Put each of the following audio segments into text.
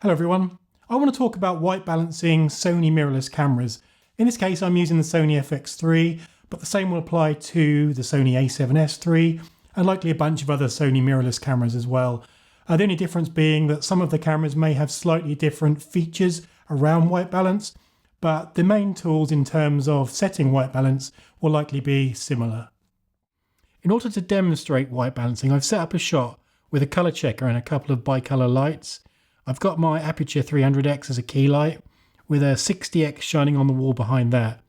Hello everyone. I want to talk about white balancing Sony mirrorless cameras. In this case I'm using the Sony FX3, but the same will apply to the Sony A7SIII and likely a bunch of other Sony mirrorless cameras as well. The only difference being that some of the cameras may have slightly different features around white balance, but the main tools in terms of setting white balance will likely be similar. In order to demonstrate white balancing, I've set up a shot with a color checker and a couple of bicolor lights. I've got my Aperture 300X as a key light with a 60X shining on the wall behind that.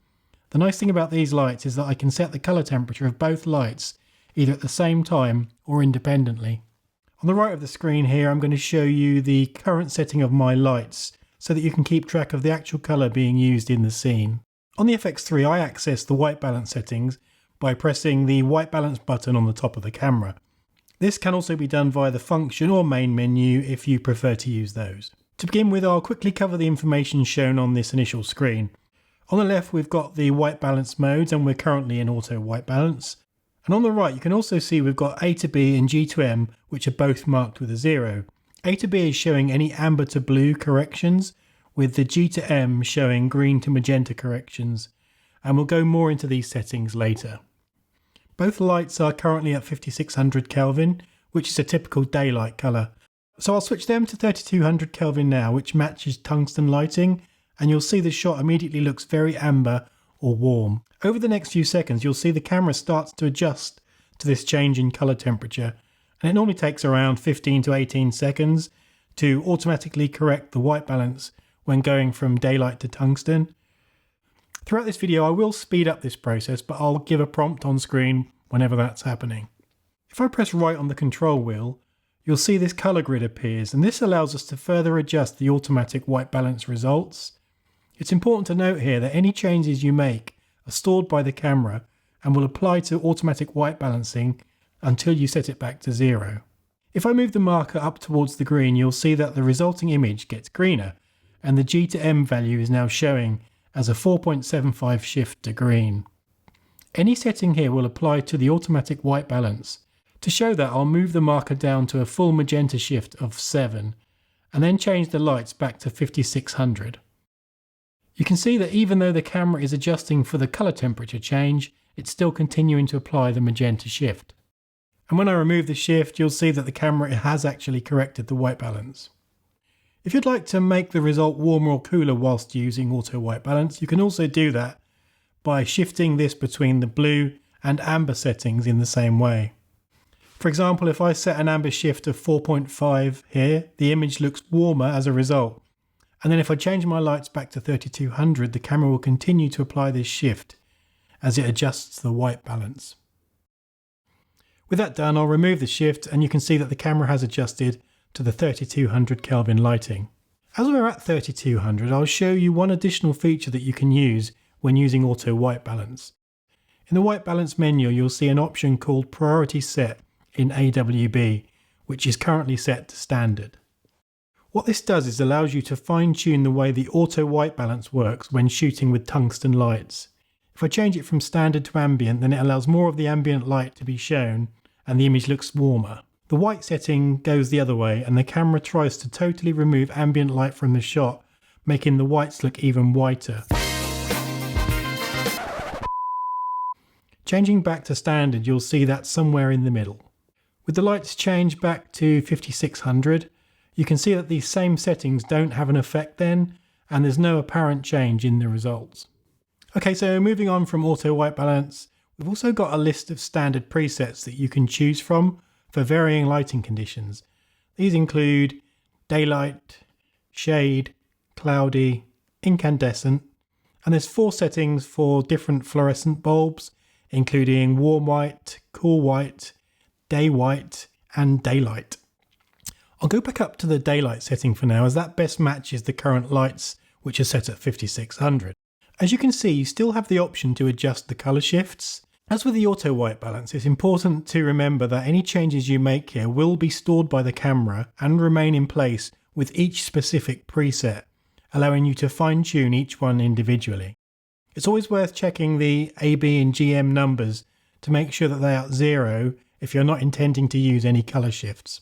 The nice thing about these lights is that I can set the color temperature of both lights either at the same time or independently. On the right of the screen here I'm going to show you the current setting of my lights so that you can keep track of the actual color being used in the scene. On the FX3 I access the white balance settings by pressing the white balance button on the top of the camera. This can also be done via the function or main menu if you prefer to use those. To begin with, I'll quickly cover the information shown on this initial screen. On the left we've got the white balance modes and we're currently in auto white balance. And on the right you can also see we've got A to B and G to M, which are both marked with a 0. A to B is showing any amber to blue corrections, with the G to M showing green to magenta corrections. And we'll go more into these settings later. Both lights are currently at 5600 Kelvin, which is a typical daylight colour. So I'll switch them to 3200 Kelvin now, which matches tungsten lighting, and you'll see the shot immediately looks very amber or warm. Over the next few seconds you'll see the camera starts to adjust to this change in colour temperature, and it normally takes around 15 to 18 seconds to automatically correct the white balance when going from daylight to tungsten. Throughout this video I will speed up this process, but I'll give a prompt on screen whenever that's happening. If I press right on the control wheel, you'll see this colour grid appears, and this allows us to further adjust the automatic white balance results. It's important to note here that any changes you make are stored by the camera and will apply to automatic white balancing until you set it back to 0. If I move the marker up towards the green, you'll see that the resulting image gets greener, and the G to M value is now showing as a 4.75 shift to green. Any setting here will apply to the automatic white balance. To show that, I'll move the marker down to a full magenta shift of 7 and then change the lights back to 5600. You can see that even though the camera is adjusting for the colour temperature change, it's still continuing to apply the magenta shift. And when I remove the shift, you'll see that the camera has actually corrected the white balance. If you'd like to make the result warmer or cooler whilst using auto white balance, you can also do that by shifting this between the blue and amber settings in the same way. For example, if I set an amber shift of 4.5 here, the image looks warmer as a result. And then if I change my lights back to 3200, the camera will continue to apply this shift as it adjusts the white balance. With that done, I'll remove the shift and you can see that the camera has adjusted to the 3200 Kelvin lighting. As we're at 3200, I'll show you one additional feature that you can use when using auto white balance. In the white balance menu, you'll see an option called Priority Set in AWB, which is currently set to standard. What this does is allows you to fine-tune the way the auto white balance works when shooting with tungsten lights. If I change it from standard to ambient, then it allows more of the ambient light to be shown and the image looks warmer. The white setting goes the other way and the camera tries to totally remove ambient light from the shot, making the whites look even whiter. Changing back to standard, you'll see that somewhere in the middle. With the lights changed back to 5600, you can see that these same settings don't have an effect then, and there's no apparent change in the results. Okay, so moving on from auto white balance, we've also got a list of standard presets that you can choose from for varying lighting conditions. These include daylight, shade, cloudy, incandescent, and there's 4 settings for different fluorescent bulbs, including warm white, cool white, day white, and daylight. I'll go back up to the daylight setting for now, as that best matches the current lights, which are set at 5600. As you can see, you still have the option to adjust the colour shifts. As with the auto white balance, it's important to remember that any changes you make here will be stored by the camera and remain in place with each specific preset, allowing you to fine-tune each one individually. It's always worth checking the AB and GM numbers to make sure that they are at 0 if you're not intending to use any colour shifts.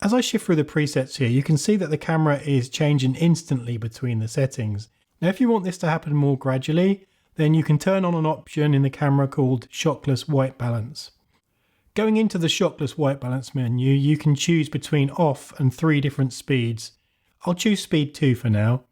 As I shift through the presets here, you can see that the camera is changing instantly between the settings. Now, if you want this to happen more gradually, then you can turn on an option in the camera called Shockless White Balance. Going into the Shockless White Balance menu, you can choose between off and 3 different speeds. I'll choose speed 2 for now.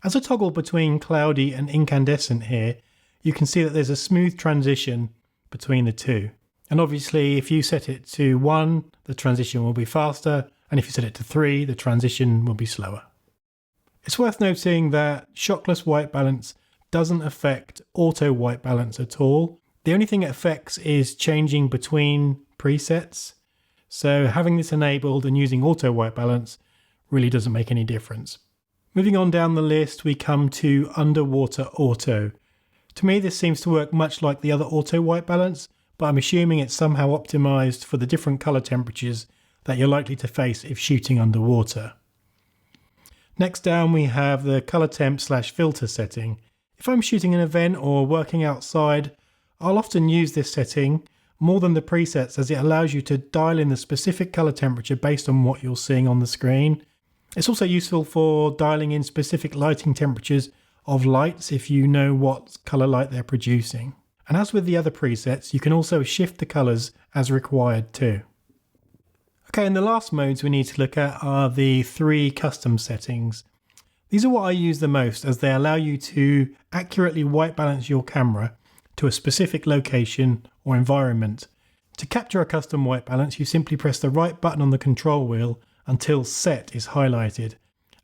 As I toggle between cloudy and incandescent here, you can see that there's a smooth transition between the two. And obviously, if you set it to 1, the transition will be faster, and if you set it to 3, the transition will be slower. It's worth noting that Shockless White Balance doesn't affect auto white balance at all. The only thing it affects is changing between presets. So having this enabled and using auto white balance really doesn't make any difference. Moving on down the list, we come to underwater auto. To me, this seems to work much like the other auto white balance, but I'm assuming it's somehow optimized for the different color temperatures that you're likely to face if shooting underwater. Next down, we have the color temp / filter setting. If I'm shooting an event or working outside, I'll often use this setting more than the presets, as it allows you to dial in the specific color temperature based on what you're seeing on the screen. It's also useful for dialing in specific lighting temperatures of lights if you know what color light they're producing. And as with the other presets, you can also shift the colors as required too. Okay, and the last modes we need to look at are the 3 custom settings. These are what I use the most, as they allow you to accurately white balance your camera to a specific location or environment. To capture a custom white balance, you simply press the right button on the control wheel until set is highlighted.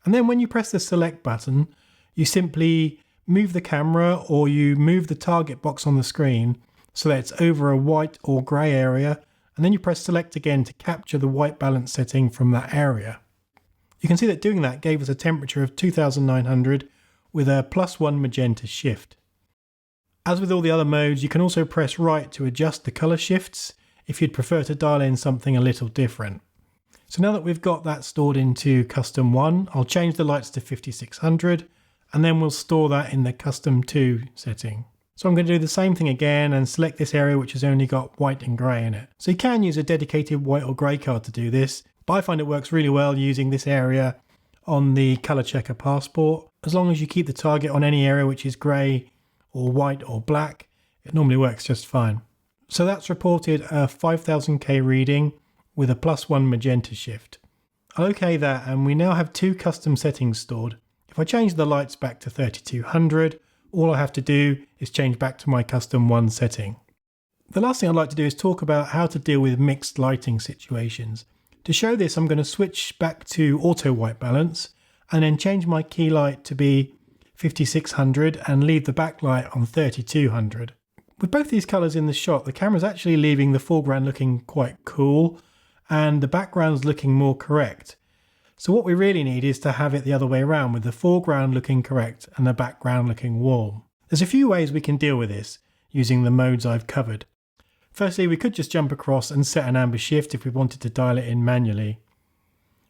And then when you press the select button, you simply move the camera or you move the target box on the screen so that it's over a white or grey area, and then you press select again to capture the white balance setting from that area. You can see that doing that gave us a temperature of 2900 with a +1 magenta shift. As with all the other modes, you can also press right to adjust the colour shifts if you'd prefer to dial in something a little different. So now that we've got that stored into custom 1, I'll change the lights to 5600, and then we'll store that in the custom 2 setting. So I'm going to do the same thing again and select this area which has only got white and grey in it. So you can use a dedicated white or grey card to do this, but I find it works really well using this area on the colour checker passport. As long as you keep the target on any area which is grey or white or black, it normally works just fine. So that's reported a 5000K reading with a +1 magenta shift. I'll OK that, and we now have 2 custom settings stored. If I change the lights back to 3200, all I have to do is change back to my custom 1 setting. The last thing I'd like to do is talk about how to deal with mixed lighting situations. To show this, I'm going to switch back to auto white balance and then change my key light to be 5600 and leave the backlight on 3200. With both these colours in the shot, the camera's actually leaving the foreground looking quite cool and the background's looking more correct. So what we really need is to have it the other way around, with the foreground looking correct and the background looking warm. There's a few ways we can deal with this using the modes I've covered. Firstly, we could just jump across and set an amber shift if we wanted to dial it in manually.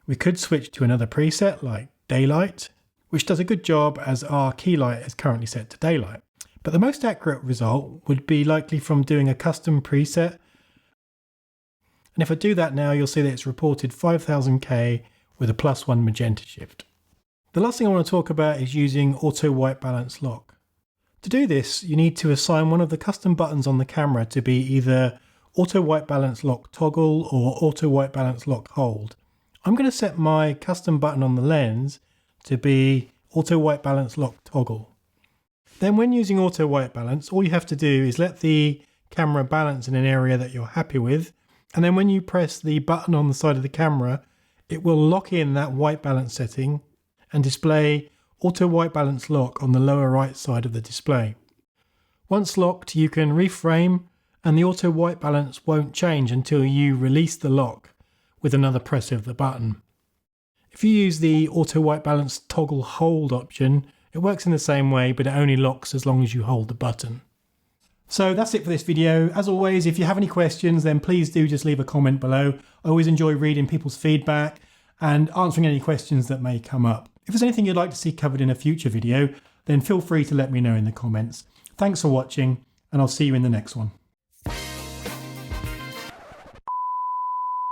We could switch to another preset like daylight, which does a good job as our key light is currently set to daylight. But the most accurate result would be likely from doing a custom preset. And if I do that now, you'll see that it's reported 5000K with a +1 magenta shift. The last thing I want to talk about is using auto white balance lock. To do this, you need to assign one of the custom buttons on the camera to be either auto white balance lock toggle or auto white balance lock hold. I'm going to set my custom button on the lens to be auto white balance lock toggle. Then when using auto white balance, all you have to do is let the camera balance in an area that you're happy with, and then when you press the button on the side of the camera, it will lock in that white balance setting and display auto white balance lock on the lower right side of the display. Once locked, you can reframe and the auto white balance won't change until you release the lock with another press of the button. If you use the auto white balance toggle hold option, it works in the same way, but it only locks as long as you hold the button. So that's it for this video. As always, if you have any questions, then please do just leave a comment below. I always enjoy reading people's feedback and answering any questions that may come up. If there's anything you'd like to see covered in a future video, then feel free to let me know in the comments. Thanks for watching, and I'll see you in the next one.